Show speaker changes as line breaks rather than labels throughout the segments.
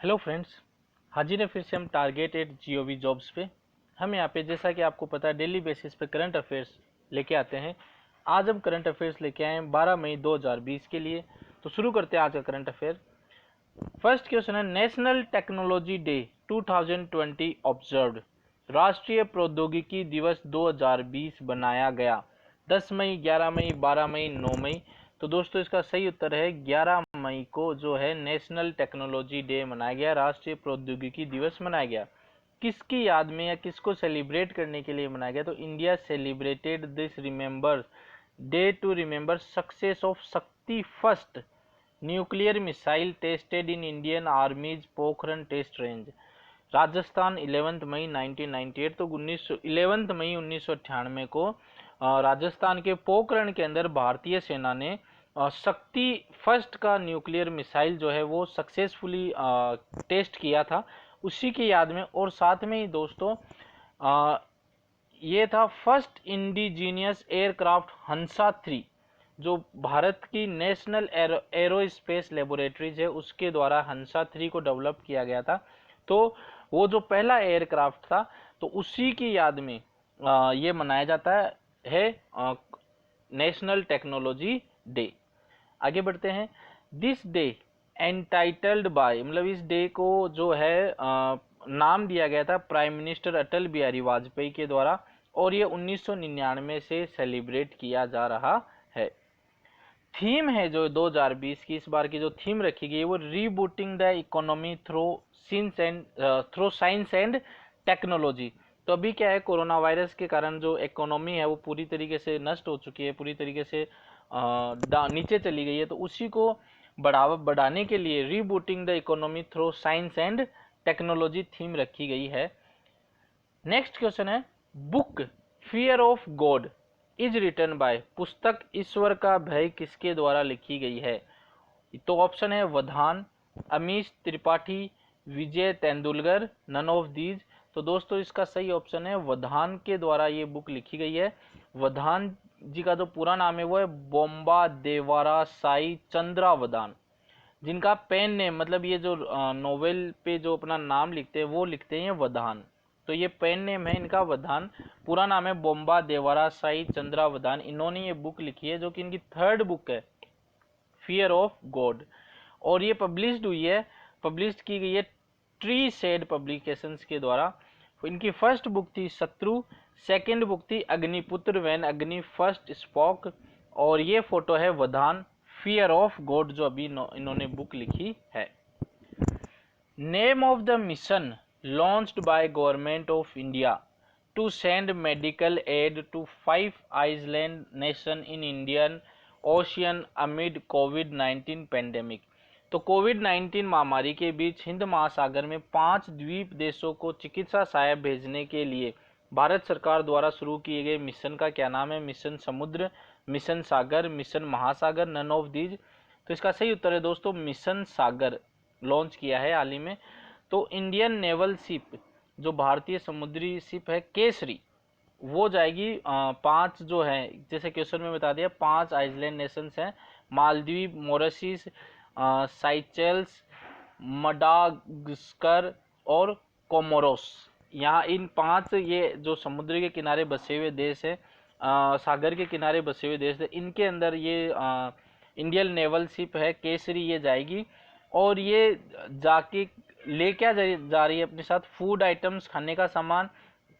Hello friends, हाजिर है फिर से हम टारगेट एट जीओवी जॉब्स पे। हम यहाँ पे जैसा कि आपको पता है डेली बेसिस पे करंट अफेयर्स लेके आते हैं। आज हम करंट अफेयर्स लेके आए हैं 12 मई 2020 के लिए। तो शुरू करते हैं आज का करंट अफेयर। फर्स्ट क्वेश्चन है, नेशनल टेक्नोलॉजी डे 2020 ऑब्जर्व्ड। राष्ट्रीय प्रौद्योगिकी दिवस 2020 बनाया गया। 10 मई, 11 मई, 12 मई, 9 मई। तो दोस्तों इसका सही उत्तर है 11 मई को जो है नेशनल टेक्नोलॉजी डे मनाया गया, राष्ट्रीय प्रौद्योगिकी दिवस मनाया गया। किसकी याद में या किसको सेलिब्रेट करने के लिए मनाया गया? तो India celebrated this remember day to remember success of Shakti first nuclear missile tested in Indian armies Pokhran test range. Rajasthan 11 मई 1998। तो 11 मई 1998 को राजस्थान के पोखरण के अंदर भारतीय सेना ने शक्ति फर्स्ट का न्यूक्लियर मिसाइल जो है वो सक्सेसफुली टेस्ट किया था, उसी की याद में। और साथ में ही दोस्तों ये था फर्स्ट इंडिजीनियस एयरक्राफ्ट हंसा 3, जो भारत की नेशनल एरोस्पेस लेबोरेटरीज है उसके द्वारा हंसा 3 को डेवलप किया गया था। तो वो जो पहला एयरक्राफ्ट था तो उसी की याद में ये मनाया जाता है नेशनल टेक्नोलॉजी डे। आगे बढ़ते हैं। दिस डे एंटाइटल्ड बाय, मतलब इस डे को जो है नाम दिया गया था प्राइम मिनिस्टर अटल बिहारी वाजपेयी के द्वारा, और ये 1999 से सेलिब्रेट किया जा रहा है। थीम है जो 2020 की इस बार की जो थीम रखी गई है वो rebooting the economy through science and technology. तो अभी क्या है, कोरोना वायरस के कारण जो इकोनॉमी है वो पूरी तरीके से नष्ट हो चुकी है, पूरी तरीके से नीचे चली गई है। तो उसी को बढ़ावा बढ़ाने के लिए rebooting the economy through science and technology theme रखी गई है। नेक्स्ट क्वेश्चन है, book fear of God is written by, पुस्तक ईश्वर का भय किसके द्वारा लिखी गई है? तो ऑप्शन है वधान, अमीश त्रिपाठी, विजय तेंदुलकर, नन ऑफ दीज। तो दोस्तों इसका सही ऑप्शन है वधान के द्वारा ये बुक लिखी गई है। वधान जी का जो पूरा नाम है वो है बोम्बा देवारा साई चंद्रावधान, जिनका पेन नेम, मतलब ये जो नोवेल पे जो अपना नाम लिखते हैं वो लिखते हैं वधान। तो ये पेन नेम है इनका वधान, पूरा नाम है बोम्बा देवारा साई चंद्रावधान। इन्होंने ये बुक लिखी है जो कि इनकी थर्ड बुक है, फियर ऑफ गॉड, और ये पब्लिश्ड हुई है, पब्लिश की गई है ट्री शेड पब्लिकेशंस के द्वारा। इनकी फर्स्ट बुक थी शत्रु, सेकंड बुक थी अग्निपुत्र व्हेन अग्नि फर्स्ट स्पोक, और ये फोटो है वधान फियर ऑफ गॉड जो अभी इन्होंने बुक लिखी है। Name of the mission launched by government of India to send medical aid to 5 island nation in Indian ocean amid कोविड-19 पेंडेमिक। तो कोविड-19 महामारी के बीच हिंद महासागर में 5 द्वीप देशों को चिकित्सा सहायता भेजने के लिए भारत सरकार द्वारा शुरू किए गए मिशन का क्या नाम है? मिशन समुद्र, मिशन सागर, मिशन महासागर, नन ऑफ दीज। तो इसका सही उत्तर है दोस्तों मिशन सागर लॉन्च किया है हाल ही में। तो इंडियन नेवल शिप, जो भारतीय समुद्री शिप है केसरी, वो जाएगी 5 जो है, जैसे क्वेश्चन में बता दिया 5 आइलैंड नेशंस हैं, मालदीव, मॉरिशस, साइचेल्स, मडागास्कर और कोमोरोस। यहाँ इन 5 ये जो समुद्र के किनारे बसे हुए देश है, सागर के किनारे बसे हुए देश है, इनके अंदर ये इंडियन नेवल शिप है केसरी ये जाएगी। और ये जाके ले क्या जा रही है अपने साथ? फूड आइटम्स, खाने का सामान,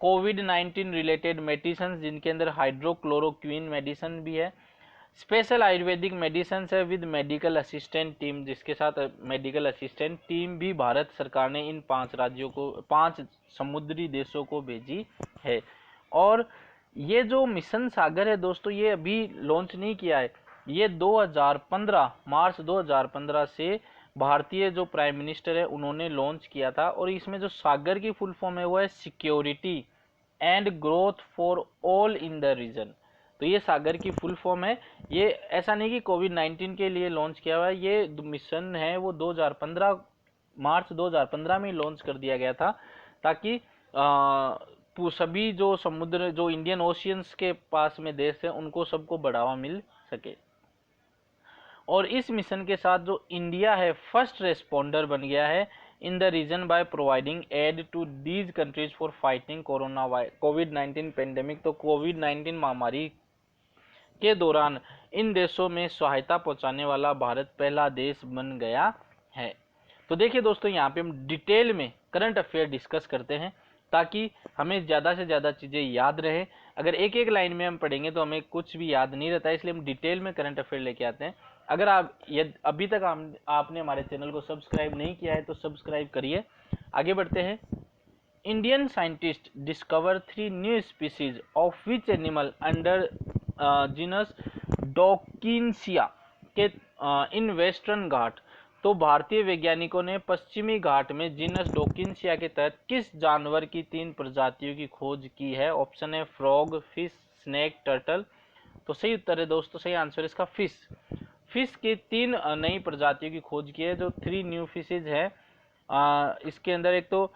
कोविड-19 रिलेटेड मेडिसिन जिनके अंदर हाइड्रोक्लोरोक्विन मेडिसिन भी है, स्पेशल आयुर्वेदिक मेडिसिन है विद मेडिकल असिस्टेंट टीम, जिसके साथ मेडिकल असिस्टेंट टीम भी भारत सरकार ने इन 5 राज्यों को, 5 समुद्री देशों को भेजी है। और ये जो मिशन सागर है दोस्तों ये अभी लॉन्च नहीं किया है, ये 2015 मार्च 2015 से भारतीय जो प्राइम मिनिस्टर है उन्होंने लॉन्च किया था। और इसमें जो सागर की फुल फॉर्म है वो है security and growth for all in the region. तो ये सागर की फुल फॉर्म है। ये ऐसा नहीं कि कोविड-19 के लिए लॉन्च किया हुआ है, ये मिशन है वो 2015 मार्च 2015 में लॉन्च कर दिया गया था, ताकि सभी जो समुद्र, जो इंडियन ओशियंस के पास में देश है उनको सबको बढ़ावा मिल सके। और इस मिशन के साथ जो इंडिया है फर्स्ट रेस्पॉन्डर बन गया है in the region by providing aid to these countries for fighting कोविड-19 पेंडेमिक। तो कोविड-19 महामारी के दौरान इन देशों में सहायता पहुंचाने वाला भारत पहला देश बन गया है। तो देखिए दोस्तों, यहाँ पे हम डिटेल में करंट अफेयर डिस्कस करते हैं ताकि हमें ज़्यादा से ज़्यादा चीज़ें याद रहे। अगर एक एक लाइन में हम पढ़ेंगे तो हमें कुछ भी याद नहीं रहता है, इसलिए हम डिटेल में करंट अफेयर लेके आते हैं। अगर आप अभी तक आपने हमारे चैनल को सब्सक्राइब नहीं किया है तो सब्सक्राइब करिए। आगे बढ़ते हैं। Indian scientist discover 3 new species of which animal under genus Dawkinsia के इन वेस्टर्न घाट। तो भारतीय वैज्ञानिकों ने पश्चिमी घाट में जीनस डॉकिंसिया के तहत किस जानवर की 3 प्रजातियों की खोज की है? ऑप्शन है फ्रॉग, फिश, स्नेक, टर्टल। तो सही उत्तर है दोस्तों, सही आंसर इसका फिश। फिश की 3 नई प्रजातियों की खोज की है, जो 3 न्यू फिशेज है। इसके अंदर एक तो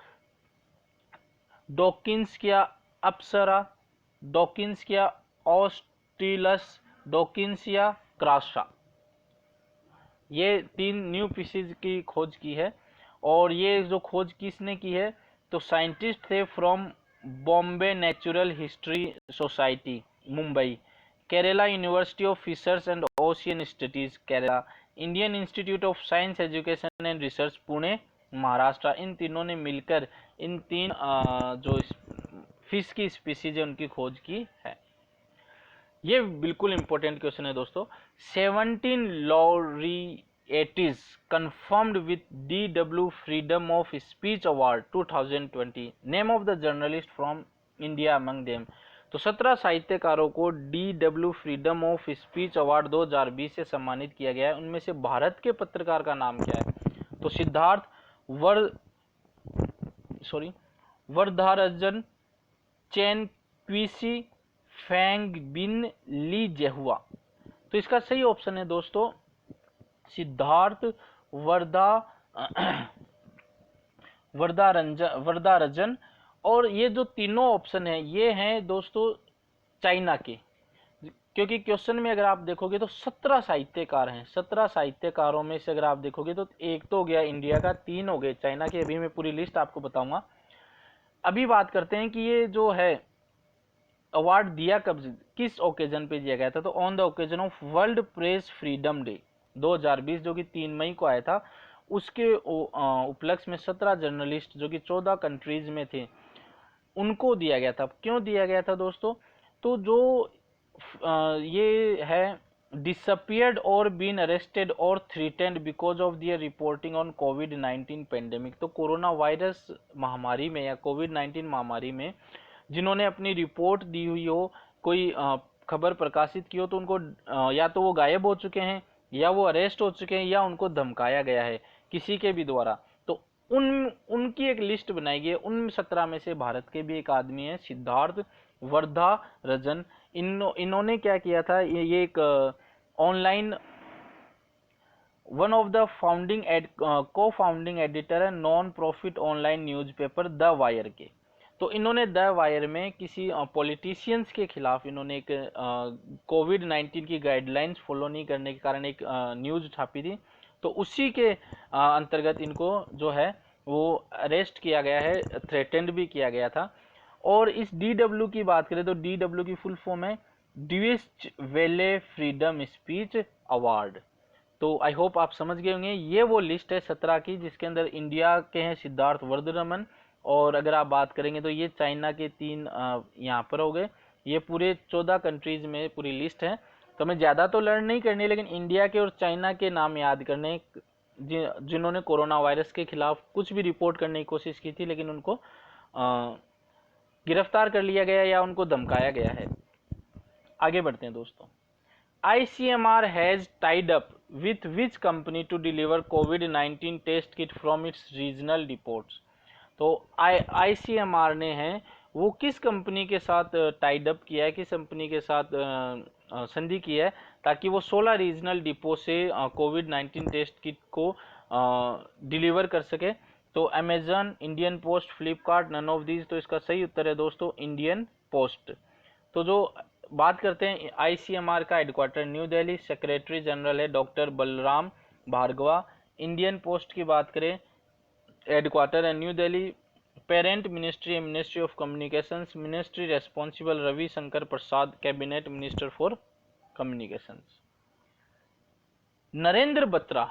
डॉकिंसिया अप्सरा, डॉकिंसिया ऑस्ट्रिलस, डॉकिंसिया क्रासा, ये 3 न्यू फिशेज की खोज की है। और ये जो खोज किसने की है? तो साइंटिस्ट थे from Bombay natural history society Mumbai, Kerala university of fishers and ocean studies Kerala, Indian institute of science education and research Pune Maharashtra. इन तीनों ने मिलकर इन 3 जो फिश की स्पीसीज है उनकी खोज की है। ये बिल्कुल इंपॉर्टेंट क्वेश्चन है दोस्तों। 17 laureates confirmed with DW freedom of speech award 2020। Name of the journalist from India among them. तो 17 साहित्यकारों को DW freedom of speech award 2020 से सम्मानित किया गया है। उनमें से भारत के पत्रकार का नाम क्या है? तो सिद्धार्थ वर्धारजन, चैन क्विसी, फैंग बिन ली जेहुआ। तो इसका सही ऑप्शन है दोस्तों सिद्धार्थ वर्धारजन। और ये जो तीनों ऑप्शन है ये हैं दोस्तों चाइना के, क्योंकि क्वेश्चन में अगर आप देखोगे तो 17 साहित्यकार हैं। 17 साहित्यकारों में से अगर आप देखोगे तो एक तो हो गया इंडिया का, 3 हो गए चाइना के। अभी मैं पूरी लिस्ट आपको बताऊंगा। अभी बात करते हैं कि ये जो है अवार्ड दिया कब, किस ओकेजन पे दिया गया था? तो on the occasion of world press freedom day 2020, जो कि 3 मई को आया था। उसके उपलक्ष्य में 17 जर्नलिस्ट जो कि 14 कंट्रीज में थे उनको दिया गया था। क्यों दिया गया था दोस्तों? तो जो ये है डिसअपियर्ड और बीन अरेस्टेड और threatened because of their reporting on कोविड-19 पेंडेमिक। तो कोरोना वायरस महामारी में या कोविड-19 महामारी में जिन्होंने अपनी रिपोर्ट दी हुई हो, कोई खबर प्रकाशित की हो, तो उनको या तो वो गायब हो चुके हैं या वो अरेस्ट हो चुके हैं या उनको धमकाया गया है किसी के भी द्वारा। तो उनकी एक लिस्ट बनाई गई है। उन 17 में से भारत के भी एक आदमी है सिद्धार्थ वर्धारजन। इन्होंने क्या किया था? ये एक online one of the founding को फाउंडिंग एडिटर है non profit online newspaper the wire के। तो इन्होंने द वायर में किसी पॉलिटिशियंस के खिलाफ इन्होंने एक कोविड-19 की गाइडलाइंस फॉलो नहीं करने के कारण एक न्यूज़ छापी थी। तो उसी के अंतर्गत इनको जो है वो अरेस्ट किया गया है, थ्रेटेंड भी किया गया था। और इस DW की बात करें तो DW की फुल फॉर्म है ड्यूइच वेले फ्रीडम स्पीच अवार्ड। तो आई होप आप समझ गए होंगे। ये वो लिस्ट है 17 की जिसके अंदर इंडिया के हैं सिद्धार्थ वर्धरमन, और अगर आप बात करेंगे तो ये चाइना के 3 यहाँ पर हो गए। ये पूरे 14 कंट्रीज में पूरी लिस्ट है। तो हमें ज़्यादा तो लर्न नहीं करनी, लेकिन इंडिया के और चाइना के नाम याद करने जिन्होंने कोरोना वायरस के खिलाफ कुछ भी रिपोर्ट करने की कोशिश की थी लेकिन उनको गिरफ्तार कर लिया गया या उनको धमकाया गया है। आगे बढ़ते हैं दोस्तों। ICMR has tied up with which company to deliver COVID-19 test kit from its regional depots। तो ICMR ने है वो किस कंपनी के साथ टाइड अप किया है, किस कंपनी के साथ संधि की है ताकि वो 16 रीजनल डिपो से कोविड-19 टेस्ट किट को डिलीवर कर सके? तो Amazon, Indian post, Flipkart, none of these. तो इसका सही उत्तर है दोस्तों इंडियन पोस्ट। तो जो बात करते हैं आईसीएमआर का headquarter new Delhi, secretary general है doctor Balram Bhargava. Indian post की बात करें, हेडक्वार्टर है न्यू दिल्ली। पेरेंट मिनिस्ट्री है ministry of communications, ministry responsible Ravi Shankar Prasad, cabinet minister for communications. Narendra Batra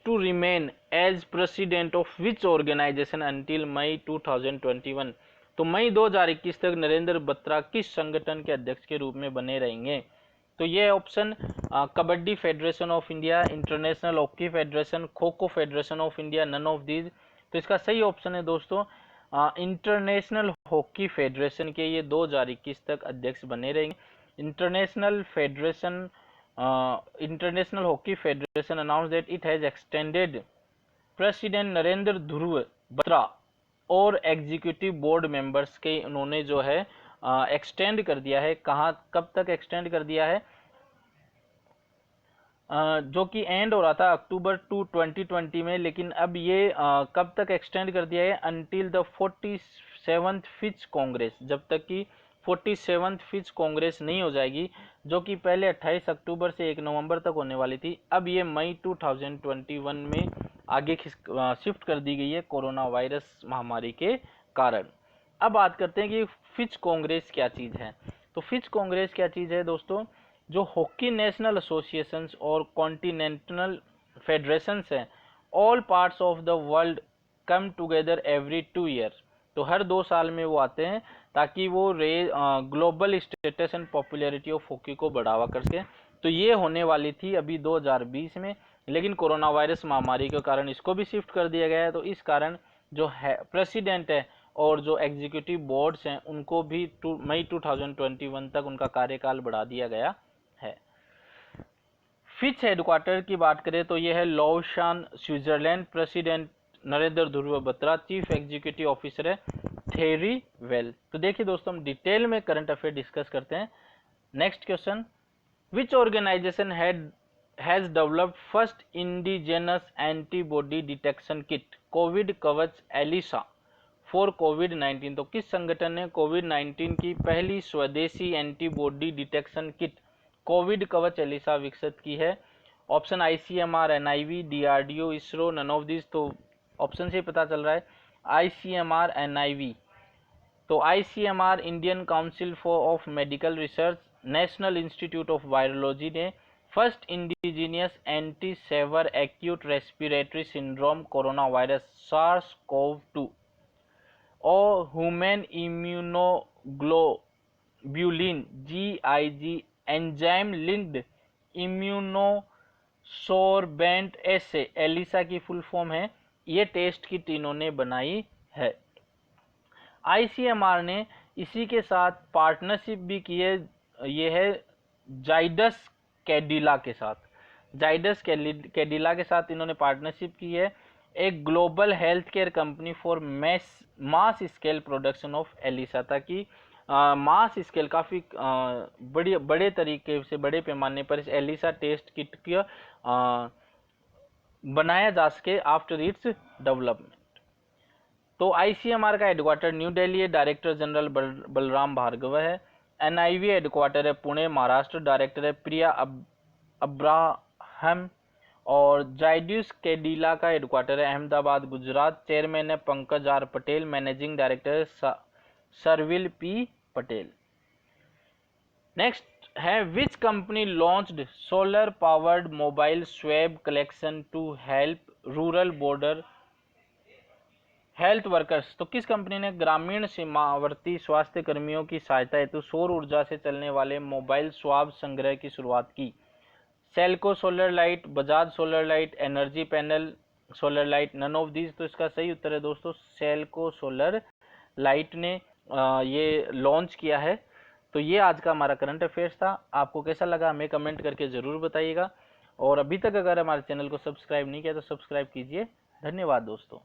to remain as president of which organisation until मई 2021। तो मई 2021 तक नरेंद्र बत्रा किस संगठन के अध्यक्ष के रूप में बने रहेंगे? तो ये option kabaddi federation of India, international hockey federation, kho kho federation of India, none of these. तो इसका सही ऑप्शन है दोस्तों इंटरनेशनल हॉकी फेडरेशन के ये 2021 तक अध्यक्ष बने रहेंगे। International hockey federation announce that it has extended president Narendra Dhruv Batra और एग्जीक्यूटिव बोर्ड मेंबर्स के उन्होंने जो है एक्सटेंड कर दिया है। कहाँ कब तक एक्सटेंड कर दिया है? जो कि एंड हो रहा था अक्टूबर 2020 में, लेकिन अब ये कब तक एक्सटेंड कर दिया है? Until the 47th Fitch Congress, जब तक कि 47th फिच कांग्रेस नहीं हो जाएगी, जो कि पहले 28 अक्टूबर से 1 नवंबर तक होने वाली थी। अब ये मई 2021 में आगे शिफ्ट कर दी गई है कोरोना वायरस महामारी के कारण। अब बात करते हैं कि फिच कांग्रेस क्या चीज़ है। तो फिच कांग्रेस क्या चीज़ है दोस्तों? जो हॉकी नेशनल एसोसिएशंस और कॉन्टिनेंटल फेडरेशंस हैं, all parts of the world come together every 2 year. तो हर 2 साल में वो आते हैं ताकि वो global status and popularity of hockey को बढ़ावा कर सके। तो ये होने वाली थी अभी 2020 में, लेकिन कोरोना वायरस महामारी के कारण इसको भी शिफ्ट कर दिया गया है। तो इस कारण जो है प्रेसिडेंट है और जो एग्जीक्यूटिव बोर्ड्स हैं उनको भी मई 2021 तक उनका कार्यकाल बढ़ा दिया गया है। फिच हेडक्वार्टर की बात करें तो यह है लौशान, Switzerland. President Narendra Dhruv Batra, chief executive officer है थेरी वेल। तो देखिए दोस्तों, हम डिटेल में करंट अफेयर डिस्कस करते हैं। Next question, which organization has developed first indigenous antibody detection kit covid Kavach ELISA for कोविड-19। तो किस संगठन ने कोविड-19 की पहली स्वदेशी antibody detection kit covid Kavach ELISA विकसित की है? Option ICMR, NIV, DRDO, ISRO, none of this. तो ऑप्शन से पता चल रहा है आईसीएमआर, एनआईवी। तो ICMR Indian council of medical research, national institute of virology ने first indigenous anti saver acute respiratory syndrome corona virus SARS-CoV-2 और human immunoglobulin GIG enzyme linked immunosorbent assay ELISA की full form है, ये test kit इन्होंने बनाई है। ICMR ने इसी के साथ पार्टनरशिप भी की है, ये है जाइडस कैडिला के साथ। जाइडस कैडिला के साथ इन्होंने पार्टनरशिप की है, एक global health care company for mass scale production of ELISA, ताकि मास स्केल काफ़ी बड़े तरीके से बड़े पैमाने पर इस एलिसा टेस्ट किट का बनाया जा सके आफ्टर इट्स डेवलपमेंट। तो आईसीएमआर का हेडक्वार्टर न्यू दिल्ली है, डायरेक्टर जनरल बलराम भार्गव है। एनआईवी हेडक्वार्टर है पुणे महाराष्ट्र, डायरेक्टर है प्रिया अब्राहम। और जाइडस कैडिला का हेडक्वार्टर है अहमदाबाद गुजरात, चेयरमैन है Pankaj R Patel, managing director है सरविल पी पटेल। नेक्स्ट है which company launched solar powered mobile swab collection to help rural border health workers. तो किस कंपनी ने ग्रामीण सीमावर्ती स्वास्थ्य कर्मियों की सहायता हेतु सौर ऊर्जा से चलने वाले मोबाइल स्वाब संग्रह की शुरुआत की? Selco solar light, Bajaj solar light, energy panel solar light, none of these. तो इसका सही उत्तर है दोस्तों सेल्को सोलर लाइट ने ये लॉन्च किया है। तो ये आज का हमारा करंट अफेयर्स था। आपको कैसा लगा हमें कमेंट करके ज़रूर बताइएगा, और अभी तक अगर हमारे चैनल को सब्सक्राइब नहीं किया तो सब्सक्राइब कीजिए। धन्यवाद दोस्तों।